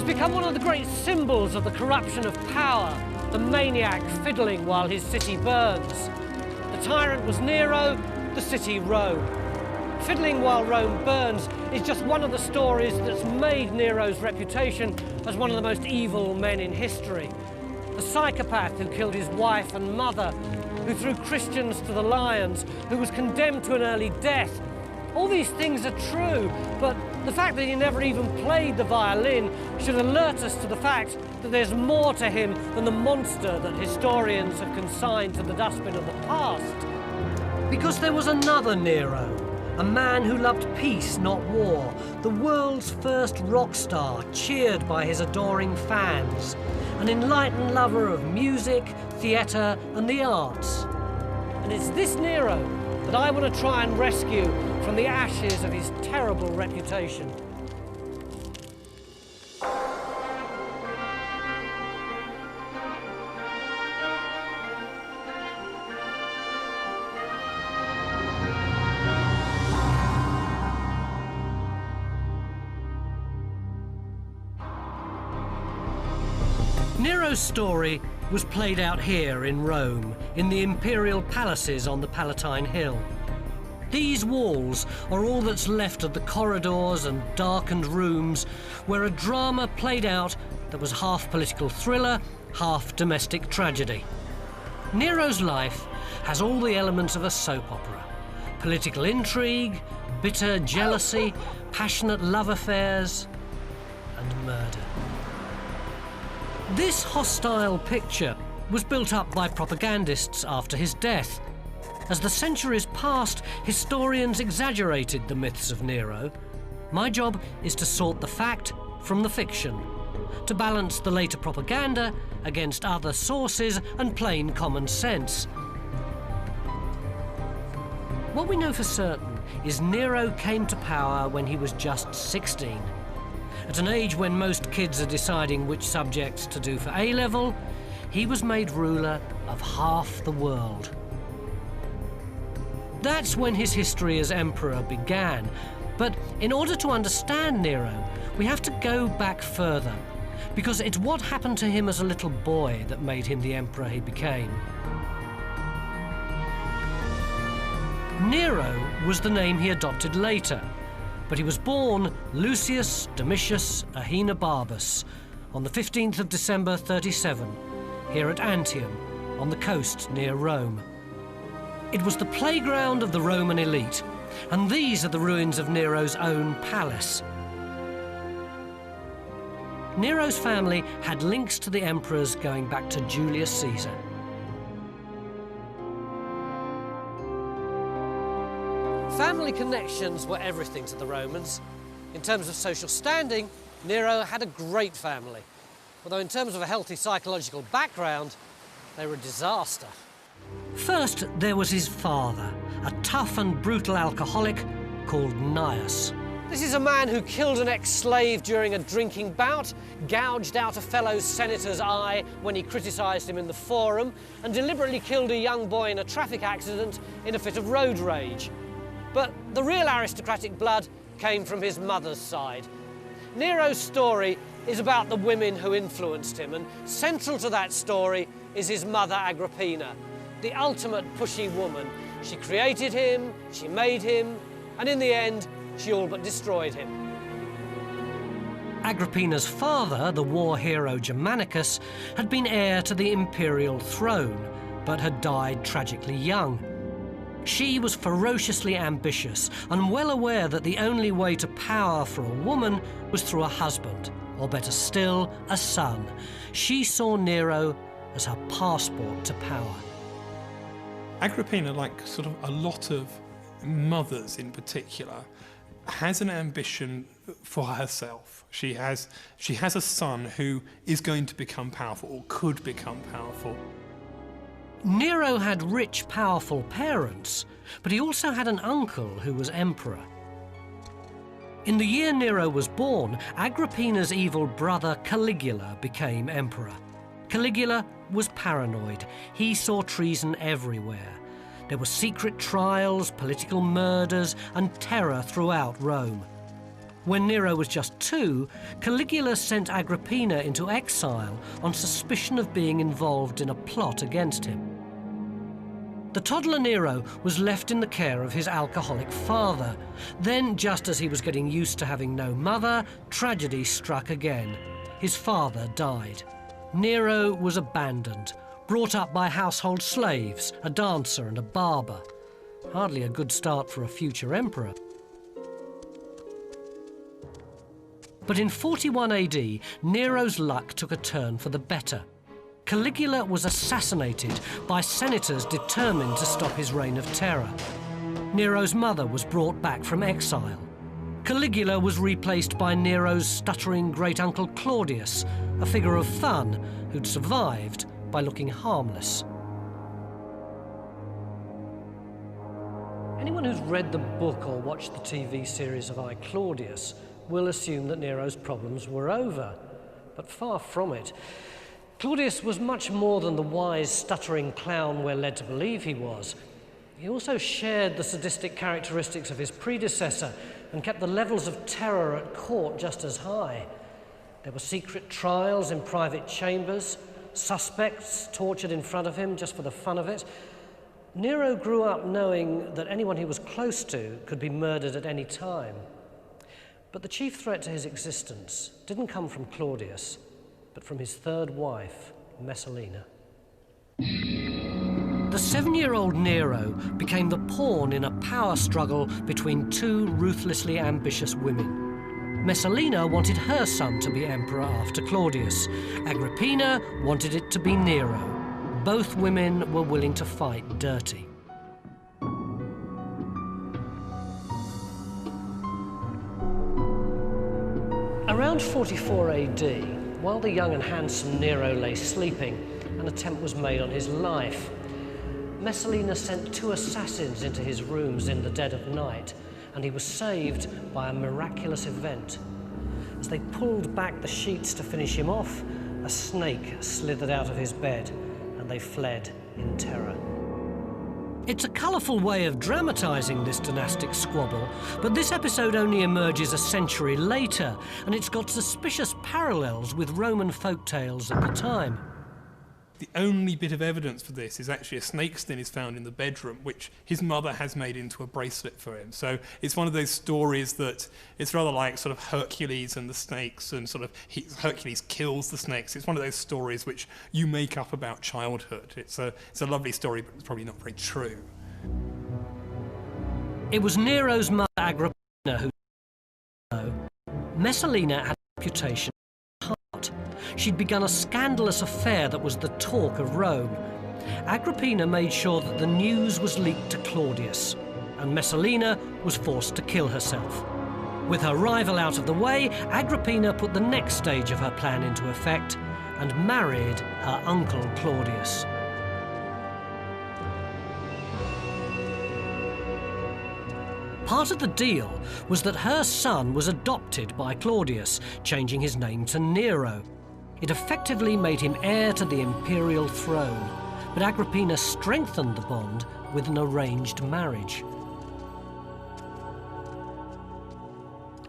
become one of the great symbols of the corruption of power, the maniac fiddling while his city burns. The tyrant was Nero, the city Rome. Fiddling while Rome burns is just one of the stories that's made Nero's reputation as one of the most evil men in history. The psychopath who killed his wife and mother, who threw Christians to the lions, who was condemned to an early death. All these things are true, but the fact that he never even played the violin should alert us to the fact that there's more to him than the monster that historians have consigned to the dustbin of the past. Because there was another Nero, a man who loved peace, not war, the world's first rock star, cheered by his adoring fans, an enlightened lover of music, theatre and the arts. And it's this Nero that I want to try and rescue from the ashes of his terrible reputation. Nero's story was played out here in Rome, in the imperial palaces on the Palatine Hill. These walls are all that's left of the corridors and darkened rooms where a drama played out that was half political thriller, half domestic tragedy. Nero's life has all the elements of a soap opera: political intrigue, bitter jealousy, passionate love affairs, and murder. This hostile picture was built up by propagandists after his death. As the centuries passed, historians exaggerated the myths of Nero. My job is to sort the fact from the fiction, to balance the later propaganda against other sources and plain common sense. What we know for certain is Nero came to power when he was just 16. At an age when most kids are deciding which subjects to do for A-level, he was made ruler of half the world. That's when his history as emperor began. But in order to understand Nero, we have to go back further, because it's what happened to him as a little boy that made him the emperor he became. Nero was the name he adopted later, but he was born Lucius Domitius Ahenobarbus on the 15th of December 37, here at Antium, on the coast near Rome. It was the playground of the Roman elite, and these are the ruins of Nero's own palace. Nero's family had links to the emperors going back to Julius Caesar. Family connections were everything to the Romans. In terms of social standing, Nero had a great family. Although in terms of a healthy psychological background, they were a disaster. First, there was his father, a tough and brutal alcoholic called Gnaeus. This is a man who killed an ex-slave during a drinking bout, gouged out a fellow senator's eye when he criticised him in the forum, and deliberately killed a young boy in a traffic accident in a fit of road rage. But the real aristocratic blood came from his mother's side. Nero's story is about the women who influenced him, and central to that story is his mother Agrippina, the ultimate pushy woman. She created him, she made him, and in the end, she all but destroyed him. Agrippina's father, the war hero Germanicus, had been heir to the imperial throne, but had died tragically young. She was ferociously ambitious and well aware that the only way to power for a woman was through a husband, or better still, a son. She saw Nero as her passport to power. Agrippina, like sort of a lot of mothers in particular, has an ambition for herself. She has a son who is going to become powerful, or could become powerful. Nero had rich, powerful parents, but he also had an uncle who was emperor. In the year Nero was born, Agrippina's evil brother Caligula became emperor. Caligula was paranoid. He saw treason everywhere. There were secret trials, political murders, and terror throughout Rome. When Nero was just 2, Caligula sent Agrippina into exile on suspicion of being involved in a plot against him. The toddler Nero was left in the care of his alcoholic father. Then, just as he was getting used to having no mother, tragedy struck again. His father died. Nero was abandoned, brought up by household slaves, a dancer and a barber. Hardly a good start for a future emperor. But in 41 AD, Nero's luck took a turn for the better. Caligula was assassinated by senators determined to stop his reign of terror. Nero's mother was brought back from exile. Caligula was replaced by Nero's stuttering great-uncle Claudius, a figure of fun who'd survived by looking harmless. Anyone who's read the book or watched the TV series of I, Claudius will assume that Nero's problems were over, but far from it. Claudius was much more than the wise, stuttering clown we're led to believe he was. He also shared the sadistic characteristics of his predecessor and kept the levels of terror at court just as high. There were secret trials in private chambers, suspects tortured in front of him just for the fun of it. Nero grew up knowing that anyone he was close to could be murdered at any time. But the chief threat to his existence didn't come from Claudius, but from his third wife, Messalina. The 7-year-old Nero became the pawn in a power struggle between 2 ruthlessly ambitious women. Messalina wanted her son to be emperor after Claudius. Agrippina wanted it to be Nero. Both women were willing to fight dirty. Around 44 AD, while the young and handsome Nero lay sleeping, an attempt was made on his life. Messalina sent 2 assassins into his rooms in the dead of night, and he was saved by a miraculous event. As they pulled back the sheets to finish him off, a snake slithered out of his bed, and they fled in terror. It's a colourful way of dramatising this dynastic squabble, but this episode only emerges a century later, and it's got suspicious parallels with Roman folktales at the time. The only bit of evidence for this is actually a snakeskin is found in the bedroom, which his mother has made into a bracelet for him. So it's one of those stories that it's rather like sort of Hercules and the snakes, and sort of Hercules kills the snakes. It's one of those stories which you make up about childhood. It's a lovely story, but it's probably not very true. It was Nero's mother, Agrippina, who Messalina had a reputation. She'd begun a scandalous affair that was the talk of Rome. Agrippina made sure that the news was leaked to Claudius, and Messalina was forced to kill herself. With her rival out of the way, Agrippina put the next stage of her plan into effect and married her uncle Claudius. Part of the deal was that her son was adopted by Claudius, changing his name to Nero. It effectively made him heir to the imperial throne, but Agrippina strengthened the bond with an arranged marriage.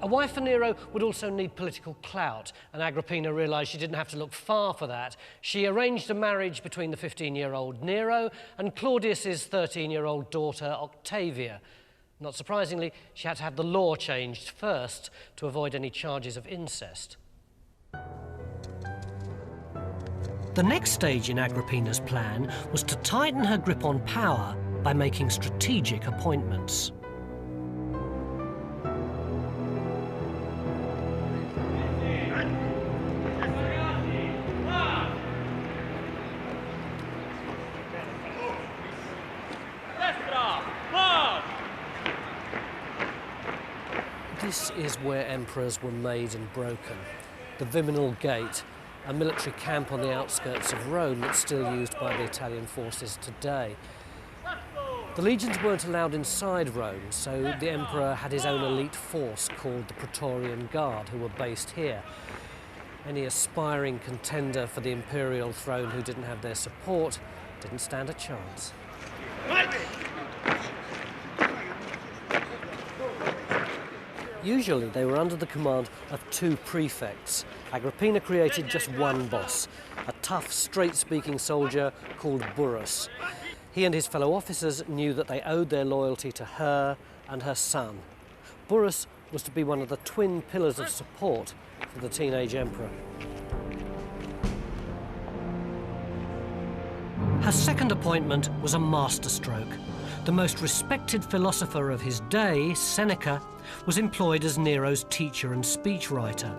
A wife for Nero would also need political clout, and Agrippina realised she didn't have to look far for that. She arranged a marriage between the 15-year-old Nero and Claudius's 13-year-old daughter, Octavia. Not surprisingly, she had to have the law changed first to avoid any charges of incest. The next stage in Agrippina's plan was to tighten her grip on power by making strategic appointments. This is where emperors were made and broken. The Viminal Gate, a military camp on the outskirts of Rome that's still used by the Italian forces today. The legions weren't allowed inside Rome, so the emperor had his own elite force called the Praetorian Guard, who were based here. Any aspiring contender for the imperial throne who didn't have their support didn't stand a chance. Usually they were under the command of two prefects. Agrippina created just one boss, a tough, straight-speaking soldier called Burrus. He and his fellow officers knew that they owed their loyalty to her and her son. Burrus was to be one of the twin pillars of support for the teenage emperor. Her second appointment was a masterstroke. The most respected philosopher of his day, Seneca, was employed as Nero's teacher and speechwriter.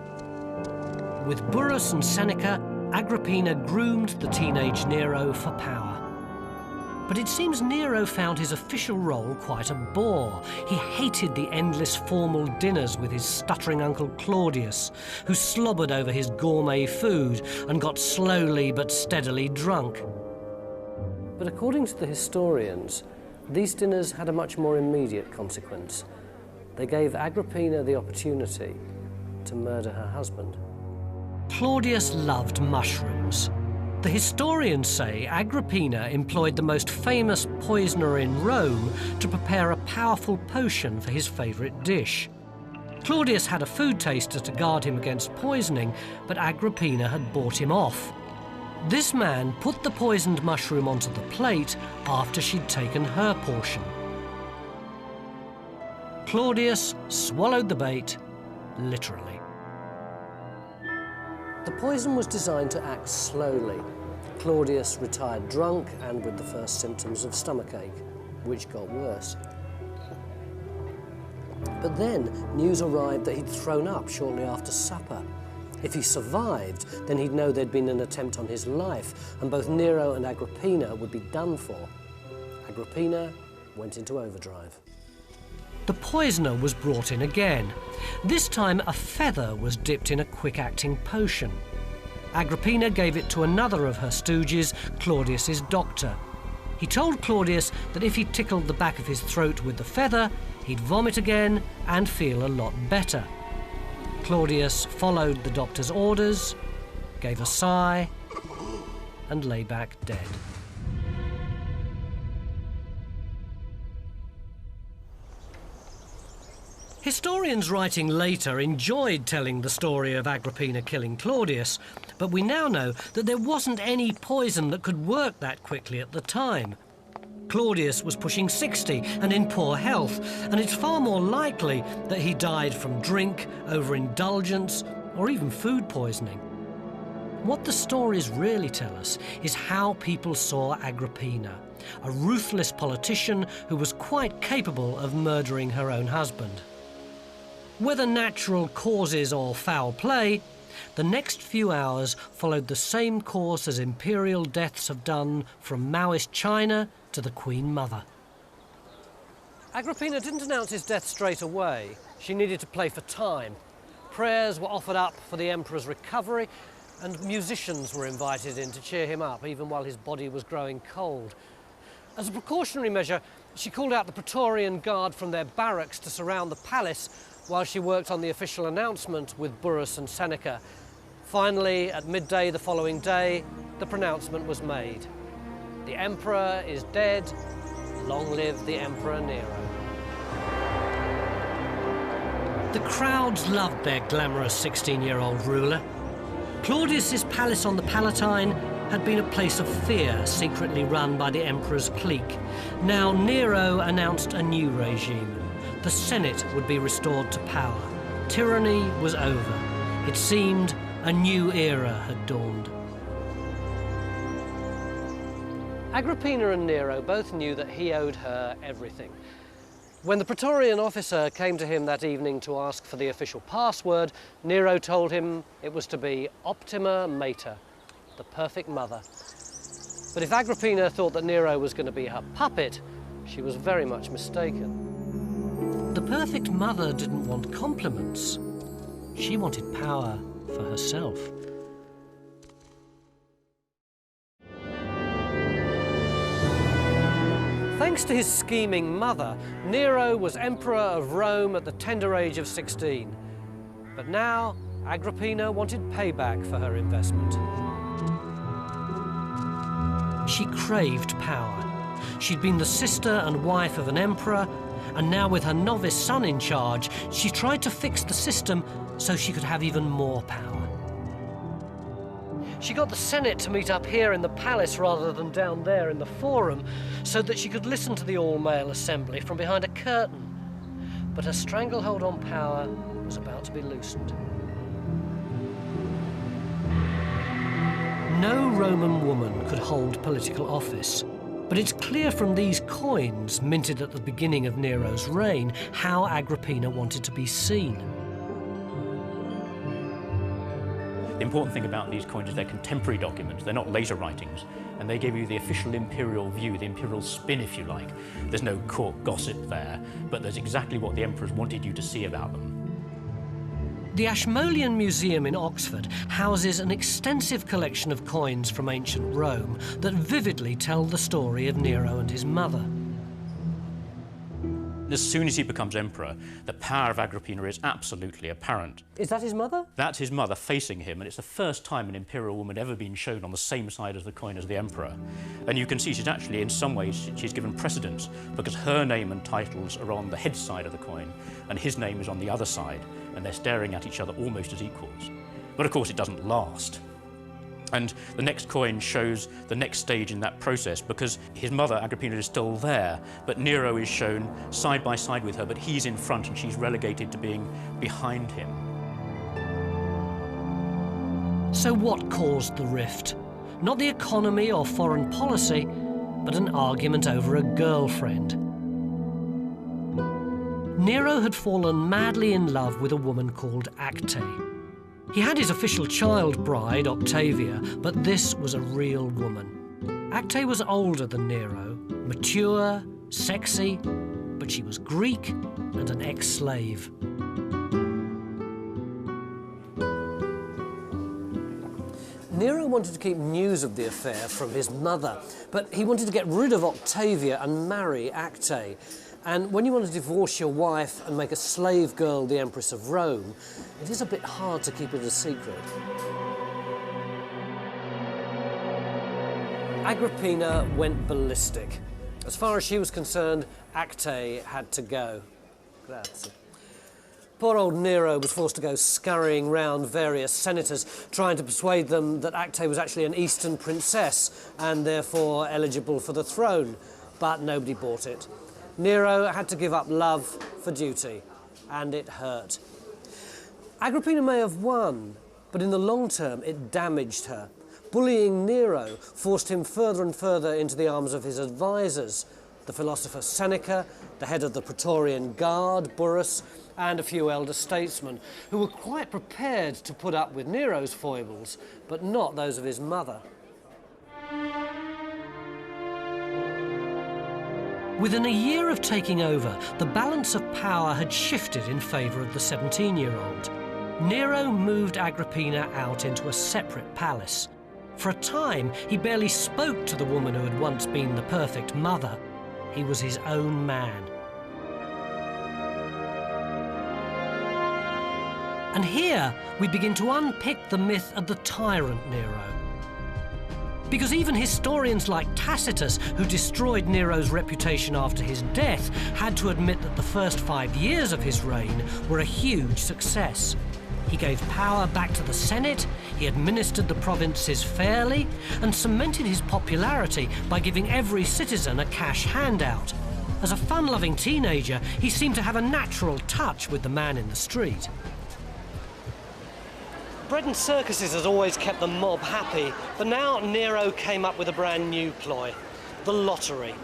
With Burrus and Seneca, Agrippina groomed the teenage Nero for power. But it seems Nero found his official role quite a bore. He hated the endless formal dinners with his stuttering uncle Claudius, who slobbered over his gourmet food and got slowly but steadily drunk. But according to the historians, these dinners had a much more immediate consequence. They gave Agrippina the opportunity to murder her husband. Claudius loved mushrooms. The historians say Agrippina employed the most famous poisoner in Rome to prepare a powerful potion for his favourite dish. Claudius had a food taster to guard him against poisoning, but Agrippina had bought him off. This man put the poisoned mushroom onto the plate after she'd taken her portion. Claudius swallowed the bait, literally. The poison was designed to act slowly. Claudius retired drunk and with the first symptoms of stomachache, which got worse. But then news arrived that he'd thrown up shortly after supper. If he survived, then he'd know there'd been an attempt on his life, and both Nero and Agrippina would be done for. Agrippina went into overdrive. The poisoner was brought in again. This time a feather was dipped in a quick-acting potion. Agrippina gave it to another of her stooges, Claudius's doctor. He told Claudius that if he tickled the back of his throat with the feather, he'd vomit again and feel a lot better. Claudius followed the doctor's orders, gave a sigh, and lay back dead. Historians writing later enjoyed telling the story of Agrippina killing Claudius, but we now know that there wasn't any poison that could work that quickly at the time. Claudius was pushing 60 and in poor health, and it's far more likely that he died from drink, overindulgence, or even food poisoning. What the stories really tell us is how people saw Agrippina, a ruthless politician who was quite capable of murdering her own husband. Whether natural causes or foul play, the next few hours followed the same course as imperial deaths have done from Maoist China to the Queen Mother. Agrippina didn't announce his death straight away. She needed to play for time. Prayers were offered up for the emperor's recovery, and musicians were invited in to cheer him up, even while his body was growing cold. As a precautionary measure, she called out the Praetorian Guard from their barracks to surround the palace while she worked on the official announcement with Burrus and Seneca. Finally, at midday the following day, the pronouncement was made. The emperor is dead. Long live the Emperor Nero. The crowds loved their glamorous 16-year-old ruler. Claudius's palace on the Palatine had been a place of fear, secretly run by the emperor's clique. Now Nero announced a new regime. The Senate would be restored to power. Tyranny was over. It seemed a new era had dawned. Agrippina and Nero both knew that he owed her everything. When the Praetorian officer came to him that evening to ask for the official password, Nero told him it was to be Optima Mater, the perfect mother. But if Agrippina thought that Nero was going to be her puppet, she was very much mistaken. The perfect mother didn't want compliments. She wanted power for herself. Thanks to his scheming mother, Nero was emperor of Rome at the tender age of 16. But now, Agrippina wanted payback for her investment. She craved power. She'd been the sister and wife of an emperor, and now with her novice son in charge, she tried to fix the system so she could have even more power. She got the Senate to meet up here in the palace rather than down there in the forum, so that she could listen to the all-male assembly from behind a curtain. But her stranglehold on power was about to be loosened. No Roman woman could hold political office, but it's clear from these coins, minted at the beginning of Nero's reign, how Agrippina wanted to be seen. The important thing about these coins is they're contemporary documents, they're not later writings, and they give you the official imperial view, the imperial spin, if you like. There's no court gossip there, but there's exactly what the emperors wanted you to see about them. The Ashmolean Museum in Oxford houses an extensive collection of coins from ancient Rome that vividly tell the story of Nero and his mother. As soon as he becomes emperor, the power of Agrippina is absolutely apparent. Is that his mother? That's his mother facing him, and it's the first time an imperial woman had ever been shown on the same side of the coin as the emperor. And you can see she's actually, in some ways, she's given precedence, because her name and titles are on the head side of the coin, and his name is on the other side, and they're staring at each other almost as equals. But of course, it doesn't last. And the next coin shows the next stage in that process, because his mother, Agrippina, is still there, but Nero is shown side by side with her, but he's in front and she's relegated to being behind him. So what caused the rift? Not the economy or foreign policy, but an argument over a girlfriend. Nero had fallen madly in love with a woman called Acte. He had his official child bride, Octavia, but this was a real woman. Acte was older than Nero, mature, sexy, but she was Greek and an ex-slave. Nero wanted to keep news of the affair from his mother, but he wanted to get rid of Octavia and marry Acte. And when you want to divorce your wife and make a slave girl the Empress of Rome, it is a bit hard to keep it a secret. Agrippina went ballistic. As far as she was concerned, Acte had to go. Grazie. Poor old Nero was forced to go scurrying round various senators, trying to persuade them that Acte was actually an Eastern princess and therefore eligible for the throne, but nobody bought it. Nero had to give up love for duty, and it hurt. Agrippina may have won, but in the long term it damaged her. Bullying Nero forced him further and further into the arms of his advisors, the philosopher Seneca, the head of the Praetorian Guard, Burrus, and a few elder statesmen, who were quite prepared to put up with Nero's foibles, but not those of his mother. Within a year of taking over, the balance of power had shifted in favour of the 17-year-old. Nero moved Agrippina out into a separate palace. For a time, he barely spoke to the woman who had once been the perfect mother. He was his own man. And here, we begin to unpick the myth of the tyrant Nero. Because even historians like Tacitus, who destroyed Nero's reputation after his death, had to admit that the first 5 years of his reign were a huge success. He gave power back to the Senate, he administered the provinces fairly, and cemented his popularity by giving every citizen a cash handout. As a fun-loving teenager, he seemed to have a natural touch with the man in the street. Bread and circuses has always kept the mob happy, but now Nero came up with a brand new ploy, the lottery.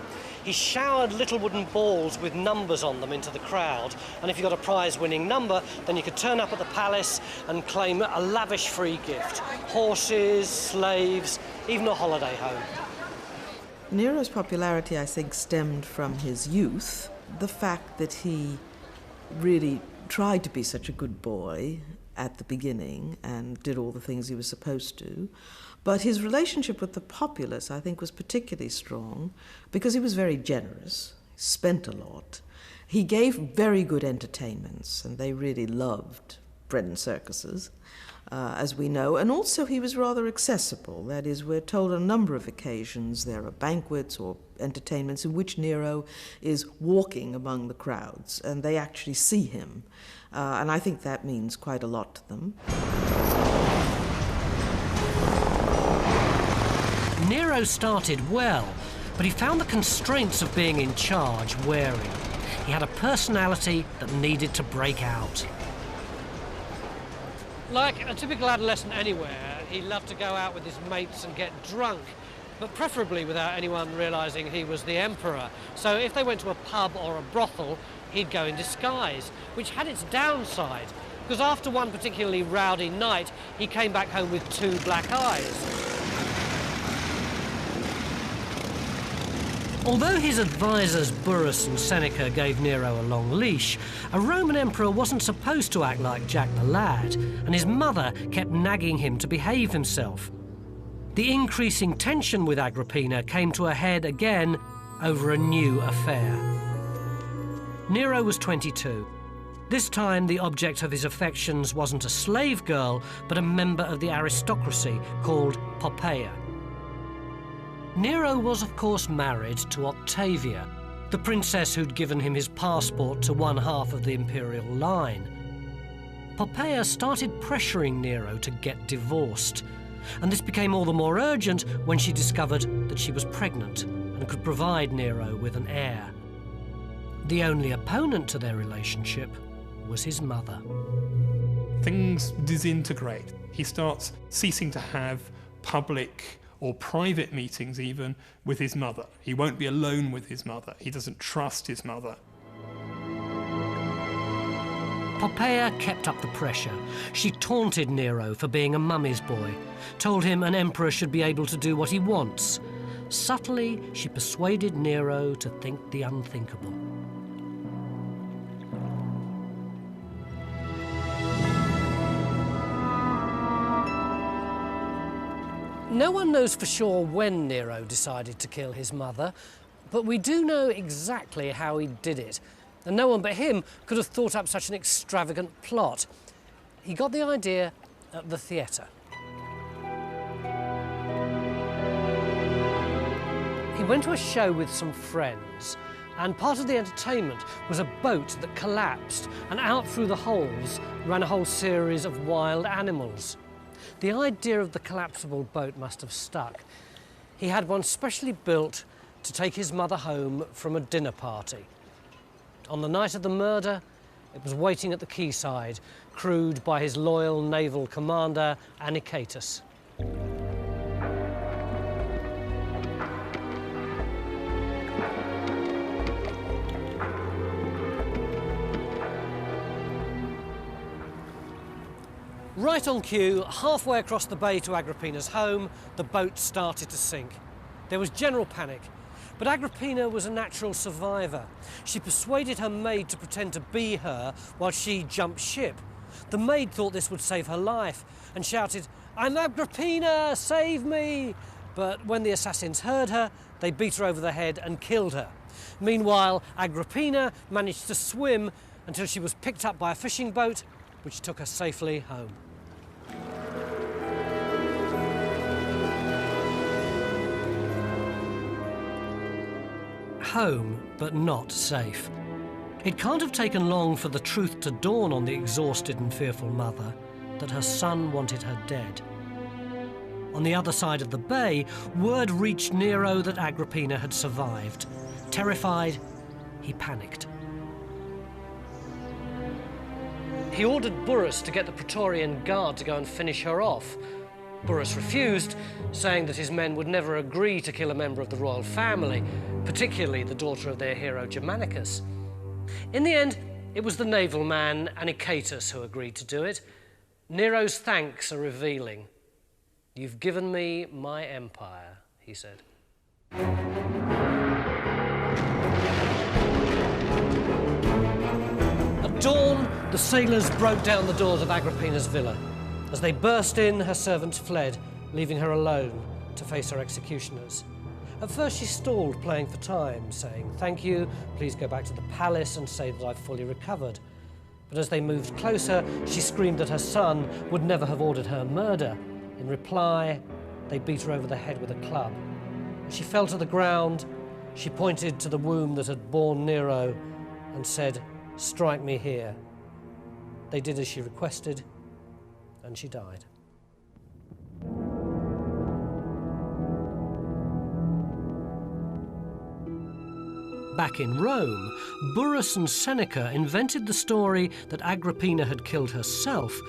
He showered little wooden balls with numbers on them into the crowd, and if you got a prize-winning number, then you could turn up at the palace and claim a lavish free gift. Horses, slaves, even a holiday home. Nero's popularity, I think, stemmed from his youth, the fact that he really tried to be such a good boy at the beginning and did all the things he was supposed to. But his relationship with the populace, I think, was particularly strong because he was very generous, spent a lot. He gave very good entertainments, and they really loved bread and circuses. as we know, and also he was rather accessible. That is, we're told on a number of occasions there are banquets or entertainments in which Nero is walking among the crowds, and they actually see him. And I think that means quite a lot to them. Nero started well, but he found the constraints of being in charge wearing. He had a personality that needed to break out. Like a typical adolescent anywhere, he loved to go out with his mates and get drunk, but preferably without anyone realising he was the emperor. So if they went to a pub or a brothel, he'd go in disguise, which had its downside, because after one particularly rowdy night, he came back home with 2 black eyes. Although his advisors Burrus and Seneca gave Nero a long leash, a Roman emperor wasn't supposed to act like Jack the Lad, and his mother kept nagging him to behave himself. The increasing tension with Agrippina came to a head again over a new affair. Nero was 22. This time the object of his affections wasn't a slave girl, but a member of the aristocracy called Poppaea. Nero was, of course, married to Octavia, the princess who'd given him his passport to one half of the imperial line. Poppaea started pressuring Nero to get divorced, and this became all the more urgent when she discovered that she was pregnant and could provide Nero with an heir. The only opponent to their relationship was his mother. Things disintegrate. He starts ceasing to have public or private meetings even with his mother. He won't be alone with his mother. He doesn't trust his mother. Poppaea kept up the pressure. She taunted Nero for being a mummy's boy, told him an emperor should be able to do what he wants. Subtly, she persuaded Nero to think the unthinkable. No one knows for sure when Nero decided to kill his mother, but we do know exactly how he did it. And no one but him could have thought up such an extravagant plot. He got the idea at the theatre. He went to a show with some friends, and part of the entertainment was a boat that collapsed, and out through the holes ran a whole series of wild animals. The idea of the collapsible boat must have stuck. He had one specially built to take his mother home from a dinner party. On the night of the murder, it was waiting at the quayside, crewed by his loyal naval commander, Anicetus. Right on cue, halfway across the bay to Agrippina's home, the boat started to sink. There was general panic, but Agrippina was a natural survivor. She persuaded her maid to pretend to be her while she jumped ship. The maid thought this would save her life and shouted, "I'm Agrippina, save me!" But when the assassins heard her, they beat her over the head and killed her. Meanwhile, Agrippina managed to swim until she was picked up by a fishing boat, which took her safely home. Home, but not safe. It can't have taken long for the truth to dawn on the exhausted and fearful mother that her son wanted her dead. On the other side of the bay, word reached Nero that Agrippina had survived. Terrified, he panicked. He ordered Burrus to get the Praetorian Guard to go and finish her off. Burrus refused, saying that his men would never agree to kill a member of the royal family, particularly the daughter of their hero Germanicus. In the end, it was the naval man Anicetus who agreed to do it. Nero's thanks are revealing. "You've given me my empire," he said. At dawn, the sailors broke down the doors of Agrippina's villa. As they burst in, her servants fled, leaving her alone to face her executioners. At first she stalled, playing for time, saying, "Thank you, please go back to the palace and say that I've fully recovered." But as they moved closer, she screamed that her son would never have ordered her murder. In reply, they beat her over the head with a club. As she fell to the ground, she pointed to the womb that had borne Nero and said, "Strike me here." They did as she requested, and she died. Back in Rome, Burrus and Seneca invented the story that Agrippina had killed herself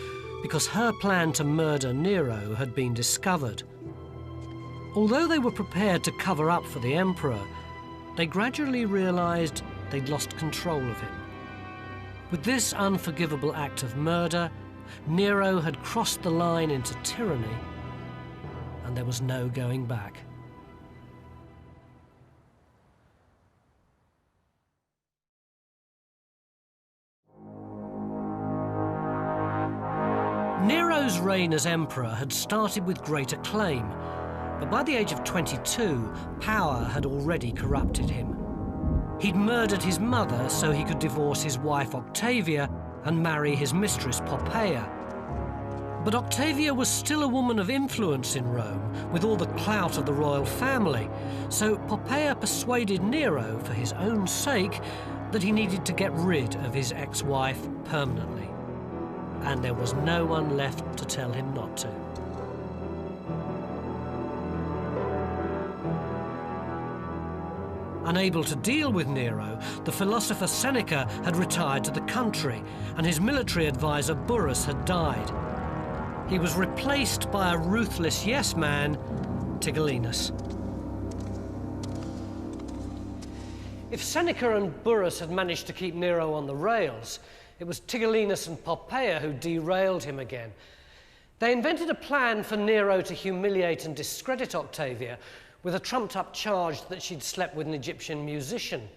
because her plan to murder Nero had been discovered. Although they were prepared to cover up for the emperor, they gradually realized they'd lost control of him. With this unforgivable act of murder, Nero had crossed the line into tyranny, and there was no going back. Nero's reign as emperor had started with great acclaim, but by the age of 22, power had already corrupted him. He'd murdered his mother so he could divorce his wife Octavia and marry his mistress Poppaea. But Octavia was still a woman of influence in Rome, with all the clout of the royal family, so Poppaea persuaded Nero, for his own sake, that he needed to get rid of his ex-wife permanently. And there was no one left to tell him not to. Unable to deal with Nero, the philosopher Seneca had retired to the country, and his military advisor Burrus had died. He was replaced by a ruthless yes-man, Tigellinus. If Seneca and Burrus had managed to keep Nero on the rails, it was Tigellinus and Poppaea who derailed him again. They invented a plan for Nero to humiliate and discredit Octavia with a trumped-up charge that she'd slept with an Egyptian musician.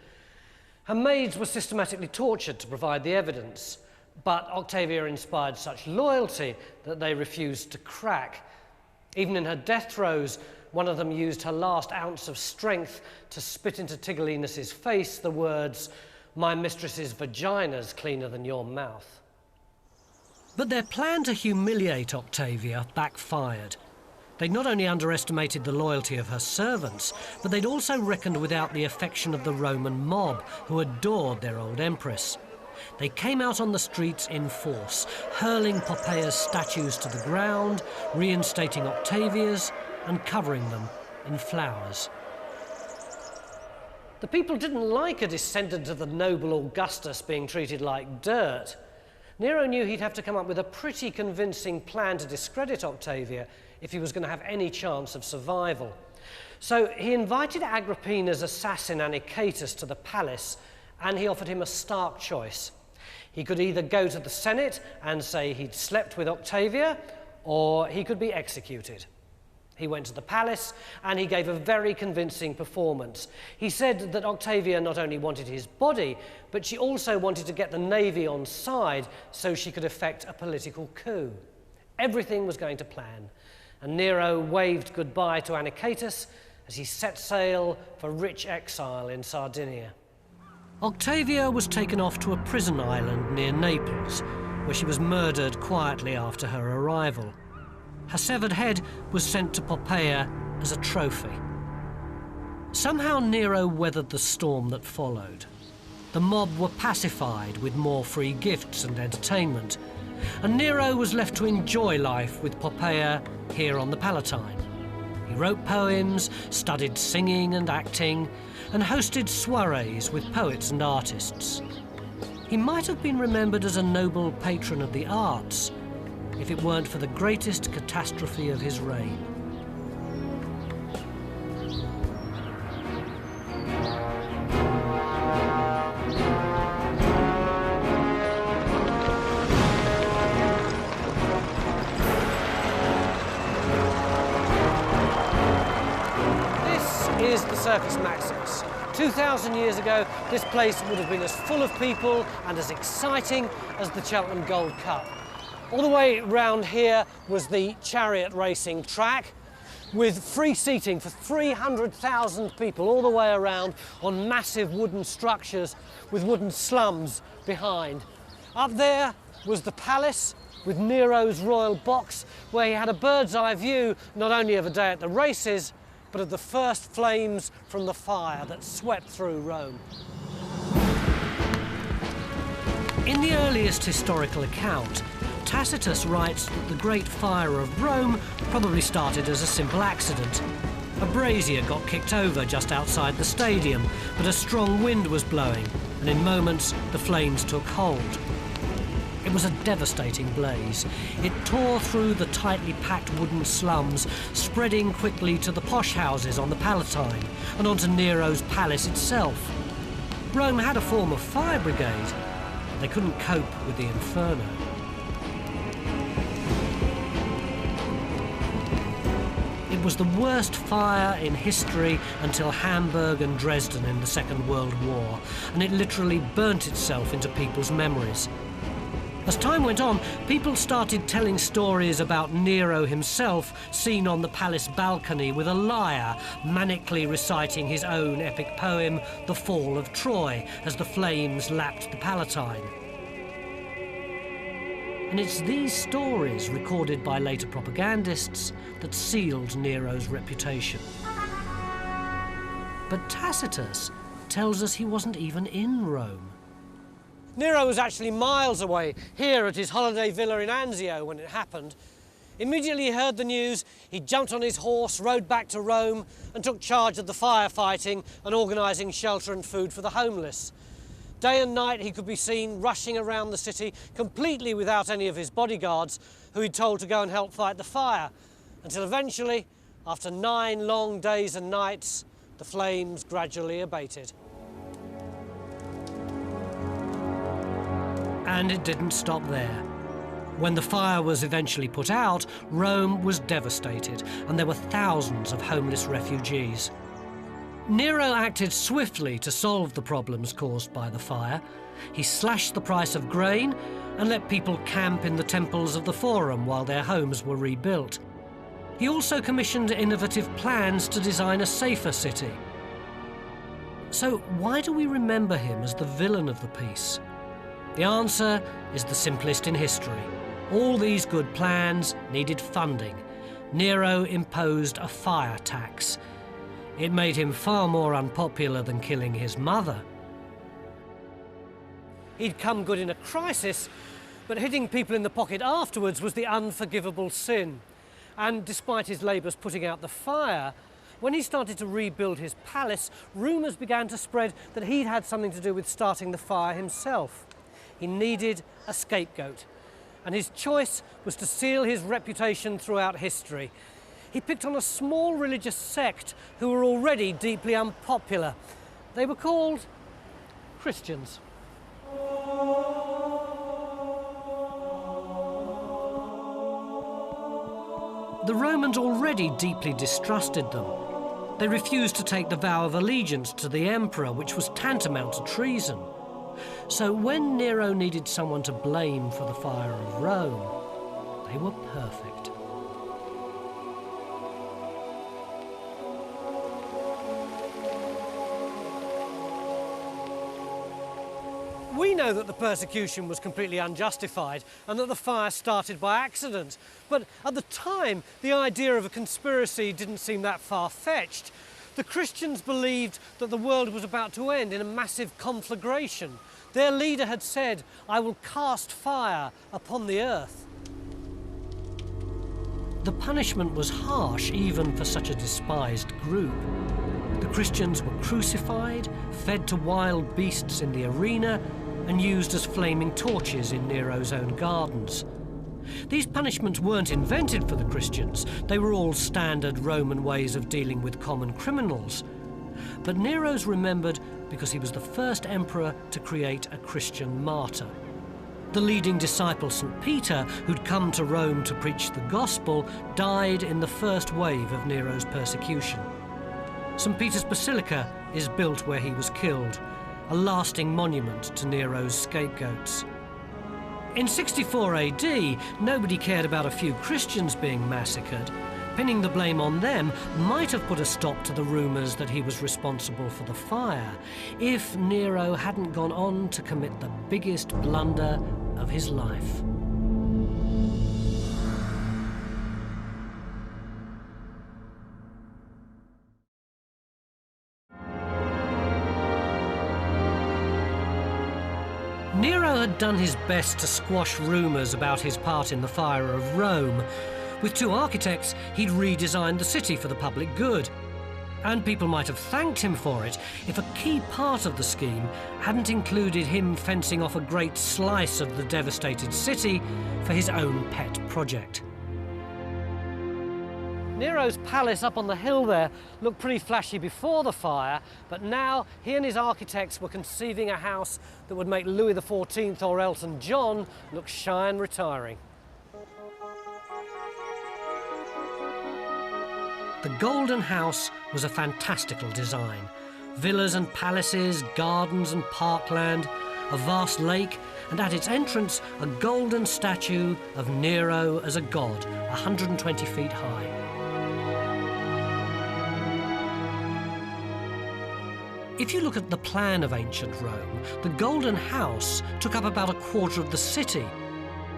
Her maids were systematically tortured to provide the evidence, but Octavia inspired such loyalty that they refused to crack. Even in her death throes, one of them used her last ounce of strength to spit into Tigellinus's face the words, "My mistress's vagina's cleaner than your mouth." But their plan to humiliate Octavia backfired. They'd not only underestimated the loyalty of her servants, but they'd also reckoned without the affection of the Roman mob, who adored their old empress. They came out on the streets in force, hurling Poppaea's statues to the ground, reinstating Octavia's, and covering them in flowers. The people didn't like a descendant of the noble Augustus being treated like dirt. Nero knew he'd have to come up with a pretty convincing plan to discredit Octavia if he was going to have any chance of survival. So he invited Agrippina's assassin Anicetus to the palace, and he offered him a stark choice. He could either go to the Senate and say he'd slept with Octavia, or he could be executed. He went to the palace and he gave a very convincing performance. He said that Octavia not only wanted his body, but she also wanted to get the navy on side so she could effect a political coup. Everything was going to plan, and Nero waved goodbye to Anicetus as he set sail for rich exile in Sardinia. Octavia was taken off to a prison island near Naples, where she was murdered quietly after her arrival. Her severed head was sent to Poppaea as a trophy. Somehow Nero weathered the storm that followed. The mob were pacified with more free gifts and entertainment, and Nero was left to enjoy life with Poppaea here on the Palatine. He wrote poems, studied singing and acting, and hosted soirees with poets and artists. He might have been remembered as a noble patron of the arts, if it weren't for the greatest catastrophe of his reign. This is the Circus Maximus. 2,000 years ago, this place would have been as full of people and as exciting as the Cheltenham Gold Cup. All the way round here was the chariot racing track with free seating for 300,000 people all the way around on massive wooden structures with wooden slums behind. Up there was the palace with Nero's royal box, where he had a bird's eye view not only of a day at the races, but of the first flames from the fire that swept through Rome. In the earliest historical account, Tacitus writes that the Great Fire of Rome probably started as a simple accident. A brazier got kicked over just outside the stadium, but a strong wind was blowing, and in moments the flames took hold. It was a devastating blaze. It tore through the tightly packed wooden slums, spreading quickly to the posh houses on the Palatine and onto Nero's palace itself. Rome had a form of fire brigade. They couldn't cope with the inferno. It was the worst fire in history until Hamburg and Dresden in the Second World War, and it literally burnt itself into people's memories. As time went on, people started telling stories about Nero himself seen on the palace balcony with a lyre, manically reciting his own epic poem, The Fall of Troy, as the flames lapped the Palatine. And it's these stories, recorded by later propagandists, that sealed Nero's reputation. But Tacitus tells us he wasn't even in Rome. Nero was actually miles away, here at his holiday villa in Anzio when it happened. Immediately he heard the news, he jumped on his horse, rode back to Rome and took charge of the firefighting and organising shelter and food for the homeless. Day and night he could be seen rushing around the city completely without any of his bodyguards, who he'd told to go and help fight the fire, until eventually, after 9 long days and nights, the flames gradually abated. And it didn't stop there. When the fire was eventually put out, Rome was devastated, and there were thousands of homeless refugees. Nero acted swiftly to solve the problems caused by the fire. He slashed the price of grain and let people camp in the temples of the Forum while their homes were rebuilt. He also commissioned innovative plans to design a safer city. So why do we remember him as the villain of the piece? The answer is the simplest in history. All these good plans needed funding. Nero imposed a fire tax. It made him far more unpopular than killing his mother. He'd come good in a crisis, but hitting people in the pocket afterwards was the unforgivable sin. And despite his labours putting out the fire, when he started to rebuild his palace, rumours began to spread that he'd had something to do with starting the fire himself. He needed a scapegoat, and his choice was to seal his reputation throughout history. He picked on a small religious sect who were already deeply unpopular. They were called Christians. The Romans already deeply distrusted them. They refused to take the vow of allegiance to the emperor, which was tantamount to treason. So when Nero needed someone to blame for the fire of Rome, they were perfect. We know that the persecution was completely unjustified and that the fire started by accident. But at the time, the idea of a conspiracy didn't seem that far-fetched. The Christians believed that the world was about to end in a massive conflagration. Their leader had said, "I will cast fire upon the earth." The punishment was harsh even for such a despised group. The Christians were crucified, fed to wild beasts in the arena, and used as flaming torches in Nero's own gardens. These punishments weren't invented for the Christians. They were all standard Roman ways of dealing with common criminals. But Nero's remembered because he was the first emperor to create a Christian martyr. The leading disciple, St. Peter, who'd come to Rome to preach the gospel, died in the first wave of Nero's persecution. St. Peter's Basilica is built where he was killed, a lasting monument to Nero's scapegoats. In 64 AD, nobody cared about a few Christians being massacred. Pinning the blame on them might have put a stop to the rumours that he was responsible for the fire, if Nero hadn't gone on to commit the biggest blunder of his life. Nero had done his best to squash rumours about his part in the fire of Rome. With two architects, he'd redesigned the city for the public good. And people might have thanked him for it if a key part of the scheme hadn't included him fencing off a great slice of the devastated city for his own pet project. Nero's palace up on the hill there looked pretty flashy before the fire, but now he and his architects were conceiving a house that would make Louis XIV or Elton John look shy and retiring. The Golden House was a fantastical design. Villas and palaces, gardens and parkland, a vast lake, and at its entrance, a golden statue of Nero as a god, 120 feet high. If you look at the plan of ancient Rome, the Golden House took up about a quarter of the city.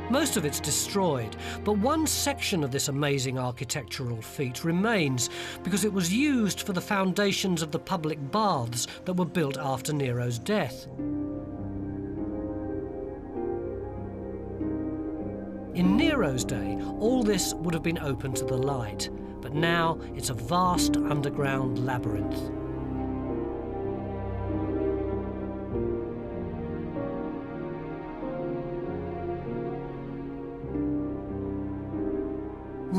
Most of it's destroyed, but one section of this amazing architectural feat remains because it was used for the foundations of the public baths that were built after Nero's death. In Nero's day, all this would have been open to the light, but now it's a vast underground labyrinth.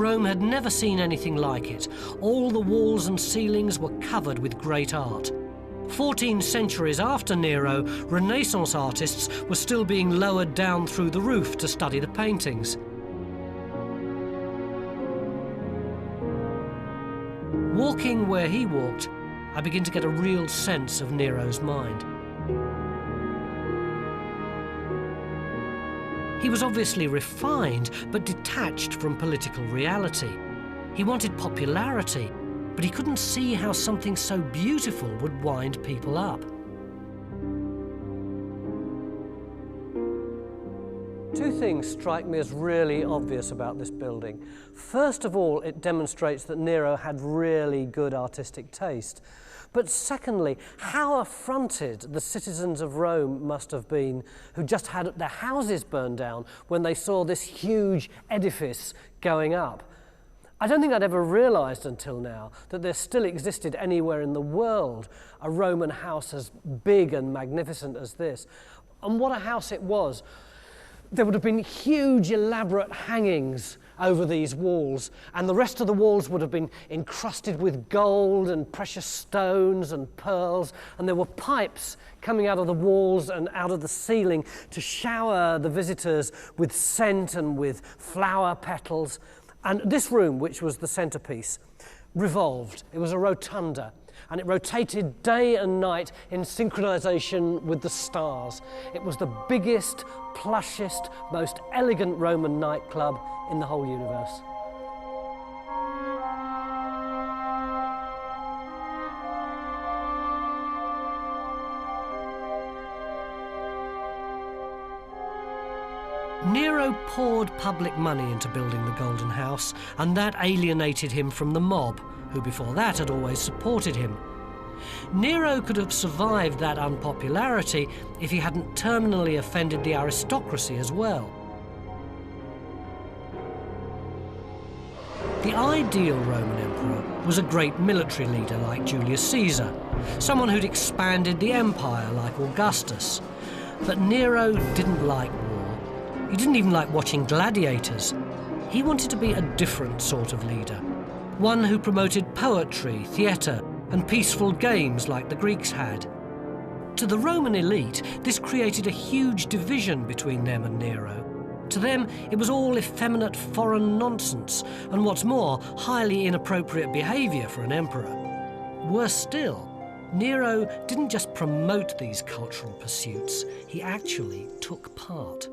Rome had never seen anything like it. All the walls and ceilings were covered with great art. 14 centuries after Nero, Renaissance artists were still being lowered down through the roof to study the paintings. Walking where he walked, I begin to get a real sense of Nero's mind. He was obviously refined, but detached from political reality. He wanted popularity, but he couldn't see how something so beautiful would wind people up. Two things strike me as really obvious about this building. First of all, it demonstrates that Nero had really good artistic taste. But secondly, how affronted the citizens of Rome must have been who just had their houses burned down when they saw this huge edifice going up. I don't think I'd ever realised until now that there still existed anywhere in the world a Roman house as big and magnificent as this. And what a house it was. There would have been huge, elaborate hangings over these walls, and the rest of the walls would have been encrusted with gold and precious stones and pearls, and there were pipes coming out of the walls and out of the ceiling to shower the visitors with scent and with flower petals. And this room, which was the centerpiece, revolved. It was a rotunda, and it rotated day and night in synchronization with the stars. It was the biggest, plushest, most elegant Roman nightclub in the whole universe. Nero poured public money into building the Golden House, and that alienated him from the mob, who before that had always supported him. Nero could have survived that unpopularity if he hadn't terminally offended the aristocracy as well. The ideal Roman emperor was a great military leader like Julius Caesar, someone who'd expanded the empire like Augustus. But Nero didn't like war. He didn't even like watching gladiators. He wanted to be a different sort of leader, one who promoted poetry, theatre, and peaceful games like the Greeks had. To the Roman elite, this created a huge division between them and Nero. To them, it was all effeminate foreign nonsense, and what's more, highly inappropriate behaviour for an emperor. Worse still, Nero didn't just promote these cultural pursuits, he actually took part.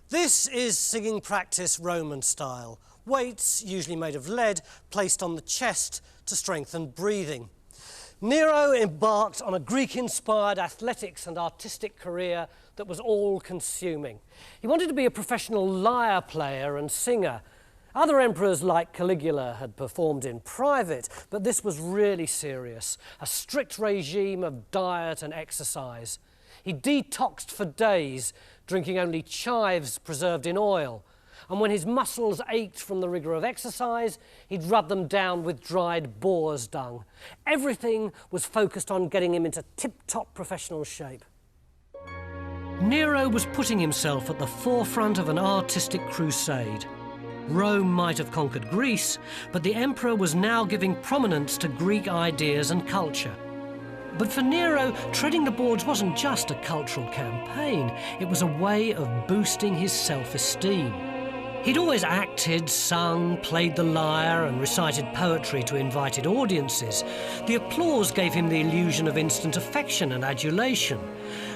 This is singing practice Roman style. Weights, usually made of lead, placed on the chest to strengthen breathing. Nero embarked on a Greek-inspired athletics and artistic career that was all-consuming. He wanted to be a professional lyre player and singer. Other emperors like Caligula had performed in private, but this was really serious, a strict regime of diet and exercise. He detoxed for days, drinking only chives preserved in oil. And when his muscles ached from the rigour of exercise, he'd rub them down with dried boar's dung. Everything was focused on getting him into tip-top professional shape. Nero was putting himself at the forefront of an artistic crusade. Rome might have conquered Greece, but the emperor was now giving prominence to Greek ideas and culture. But for Nero, treading the boards wasn't just a cultural campaign, it was a way of boosting his self-esteem. He'd always acted, sung, played the lyre and recited poetry to invited audiences. The applause gave him the illusion of instant affection and adulation.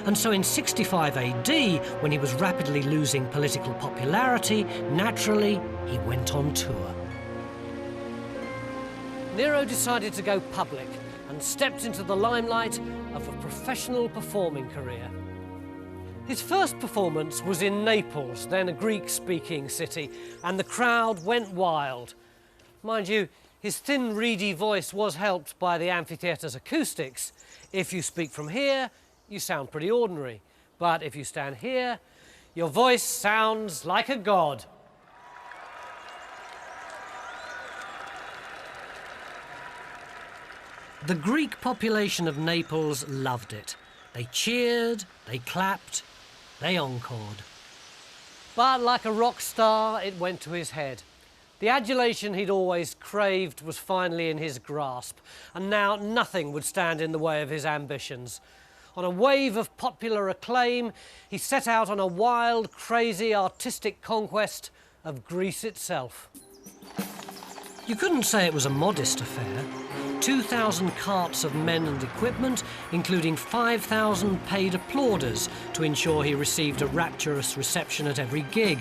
And so in 65 AD, when he was rapidly losing political popularity, naturally, he went on tour. Nero decided to go public and stepped into the limelight of a professional performing career. His first performance was in Naples, then a Greek-speaking city, and the crowd went wild. Mind you, his thin, reedy voice was helped by the amphitheatre's acoustics. If you speak from here, you sound pretty ordinary. But if you stand here, your voice sounds like a god. The Greek population of Naples loved it. They cheered, they clapped, they encored. But like a rock star, it went to his head. The adulation he'd always craved was finally in his grasp, and now nothing would stand in the way of his ambitions. On a wave of popular acclaim, he set out on a wild, crazy, artistic conquest of Greece itself. You couldn't say it was a modest affair. 2,000 carts of men and equipment, including 5,000 paid applauders to ensure he received a rapturous reception at every gig.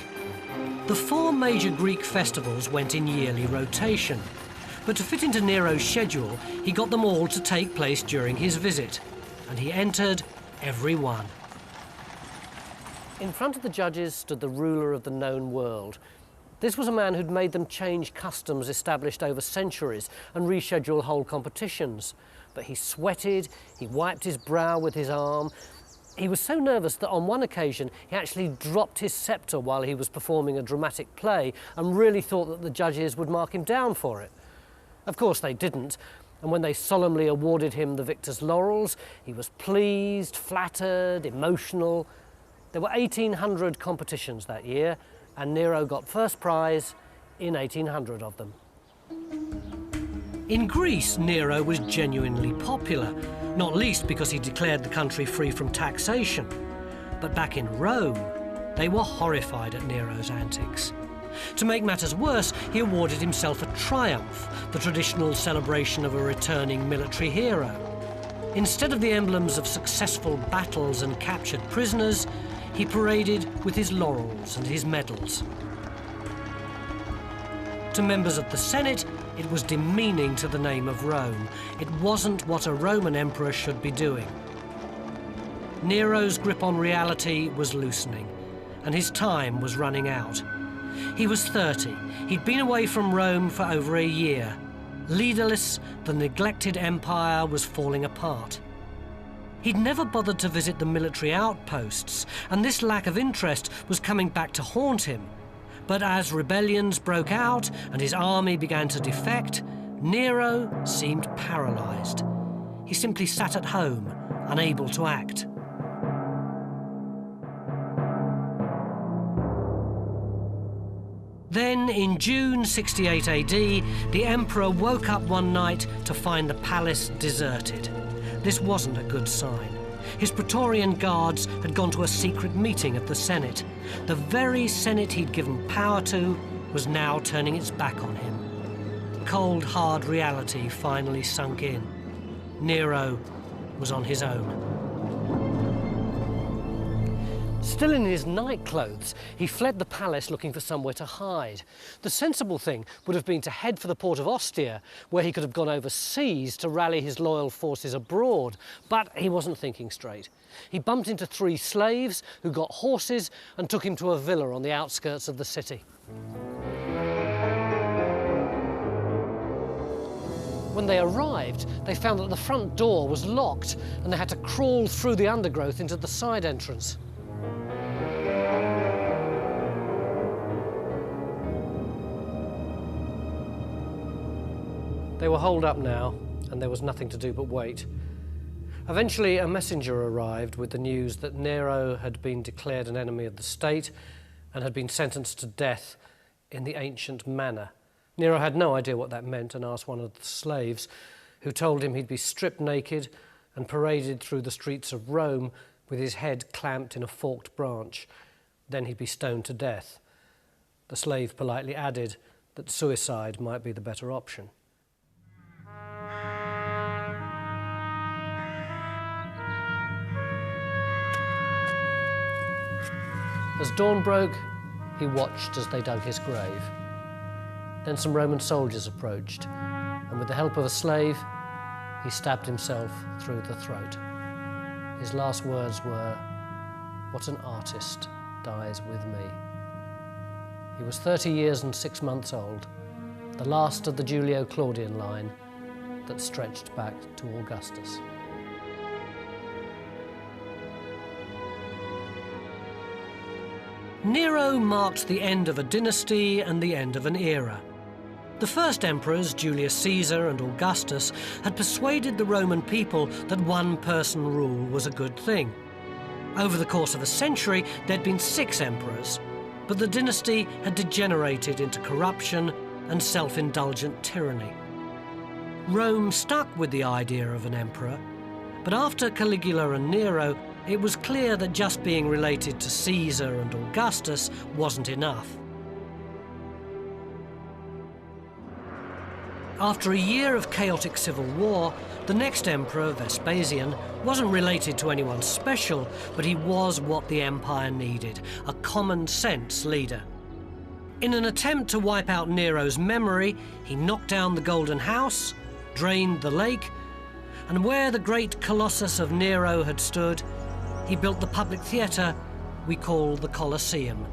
The 4 major Greek festivals went in yearly rotation, but to fit into Nero's schedule, he got them all to take place during his visit, and he entered every one. In front of the judges stood the ruler of the known world. This was a man who'd made them change customs established over centuries and reschedule whole competitions. But he sweated, he wiped his brow with his arm. He was so nervous that on one occasion he actually dropped his sceptre while he was performing a dramatic play and really thought that the judges would mark him down for it. Of course they didn't, and when they solemnly awarded him the victor's laurels, he was pleased, flattered, emotional. There were 1,800 competitions that year, and Nero got first prize in 1,800 of them. In Greece, Nero was genuinely popular, not least because he declared the country free from taxation. But back in Rome, they were horrified at Nero's antics. To make matters worse, he awarded himself a triumph, the traditional celebration of a returning military hero. Instead of the emblems of successful battles and captured prisoners, he paraded with his laurels and his medals. To members of the Senate, it was demeaning to the name of Rome. It wasn't what a Roman emperor should be doing. Nero's grip on reality was loosening, and his time was running out. He was 30. He'd been away from Rome for over a year. Leaderless, the neglected empire was falling apart. He'd never bothered to visit the military outposts, and this lack of interest was coming back to haunt him. But as rebellions broke out and his army began to defect, Nero seemed paralyzed. He simply sat at home, unable to act. Then, in June 68 AD, the emperor woke up one night to find the palace deserted. This wasn't a good sign. His Praetorian guards had gone to a secret meeting of the Senate. The very Senate he'd given power to was now turning its back on him. Cold, hard reality finally sunk in. Nero was on his own. Still in his night clothes, he fled the palace looking for somewhere to hide. The sensible thing would have been to head for the port of Ostia, where he could have gone overseas to rally his loyal forces abroad. But he wasn't thinking straight. He bumped into 3 slaves who got horses and took him to a villa on the outskirts of the city. When they arrived, they found that the front door was locked and they had to crawl through the undergrowth into the side entrance. They were holed up now, and there was nothing to do but wait. Eventually, a messenger arrived with the news that Nero had been declared an enemy of the state and had been sentenced to death in the ancient manner. Nero had no idea what that meant and asked one of the slaves, who told him he'd be stripped naked and paraded through the streets of Rome with his head clamped in a forked branch. Then he'd be stoned to death. The slave politely added that suicide might be the better option. As dawn broke, he watched as they dug his grave. Then some Roman soldiers approached, and with the help of a slave, he stabbed himself through the throat. His last words were, "What an artist dies with me." He was 30 years and 6 months old, the last of the Julio-Claudian line that stretched back to Augustus. Nero marked the end of a dynasty and the end of an era. The first emperors, Julius Caesar and Augustus, had persuaded the Roman people that one-person rule was a good thing. Over the course of a century, there'd been 6 emperors, but the dynasty had degenerated into corruption and self-indulgent tyranny. Rome stuck with the idea of an emperor, but after Caligula and Nero, it was clear that just being related to Caesar and Augustus wasn't enough. After a year of chaotic civil war, the next emperor, Vespasian, wasn't related to anyone special, but he was what the empire needed, a common-sense leader. In an attempt to wipe out Nero's memory, he knocked down the Golden House, drained the lake, and where the great colossus of Nero had stood, he built the public theatre we call the Colosseum.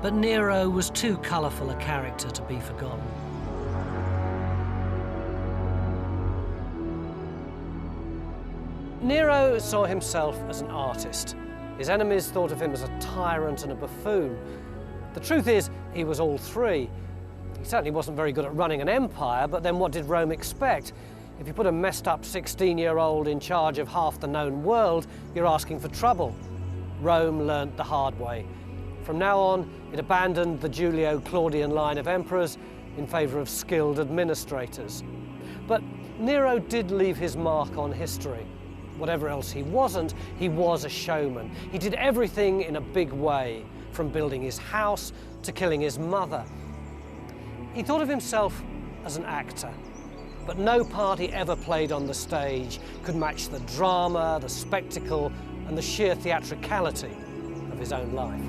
But Nero was too colourful a character to be forgotten. Nero saw himself as an artist. His enemies thought of him as a tyrant and a buffoon. The truth is, he was all 3. He certainly wasn't very good at running an empire, but then what did Rome expect? If you put a messed up 16-year-old in charge of half the known world, you're asking for trouble. Rome learnt the hard way. From now on, it abandoned the Julio-Claudian line of emperors in favour of skilled administrators. But Nero did leave his mark on history. Whatever else he wasn't, he was a showman. He did everything in a big way, from building his house to killing his mother. He thought of himself as an actor. But no part he ever played on the stage could match the drama, the spectacle, and the sheer theatricality of his own life.